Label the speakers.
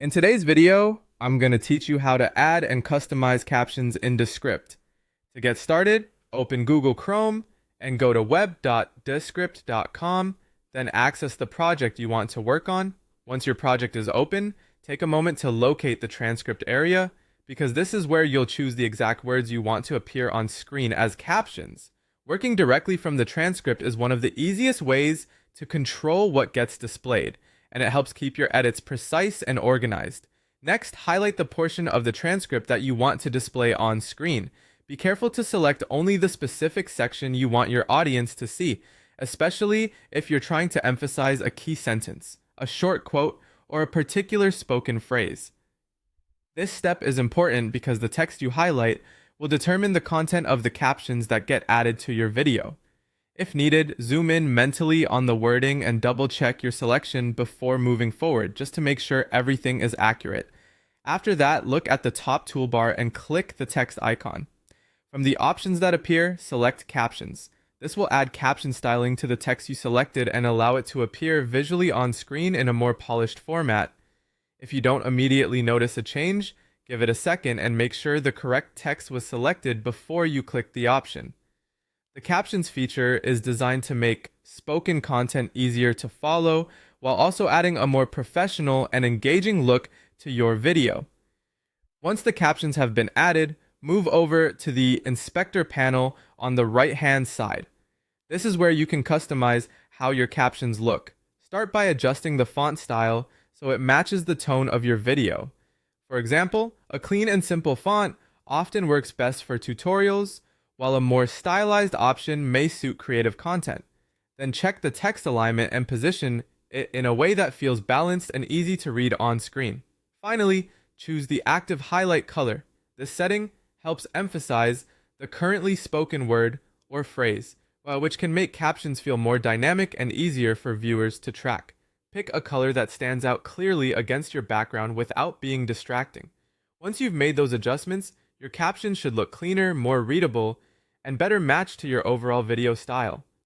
Speaker 1: In today's video, I'm going to teach you how to add and customize captions in Descript. To get started, open Google Chrome and go to web.descript.com, then access the project you want to work on. Once your project is open, take a moment to locate the transcript area, because this is where you'll choose the exact words you want to appear on screen as captions. Working directly from the transcript is one of the easiest ways to control what gets displayed, and it helps keep your edits precise and organized. Next, highlight the portion of the transcript that you want to display on screen. Be careful to select only the specific section you want your audience to see, especially if you're trying to emphasize a key sentence, a short quote, or a particular spoken phrase. This step is important because the text you highlight will determine the content of the captions that get added to your video. If needed, zoom in mentally on the wording and double check your selection before moving forward, just to make sure everything is accurate. After that, look at the top toolbar and click the text icon. From the options that appear, select Captions. This will add caption styling to the text you selected and allow it to appear visually on screen in a more polished format. If you don't immediately notice a change, give it a second and make sure the correct text was selected before you click the option. The Captions feature is designed to make spoken content easier to follow, while also adding a more professional and engaging look to your video. Once the captions have been added, move over to the Inspector panel on the right-hand side. This is where you can customize how your captions look. Start by adjusting the font style so it matches the tone of your video. For example, a clean and simple font often works best for tutorials, while a more stylized option may suit creative content. Then check the text alignment and position it in a way that feels balanced and easy to read on screen. Finally, choose the active highlight color. This setting helps emphasize the currently spoken word or phrase, which can make captions feel more dynamic and easier for viewers to track. Pick a color that stands out clearly against your background without being distracting. Once you've made those adjustments, your captions should look cleaner, more readable, and better matched to your overall video style.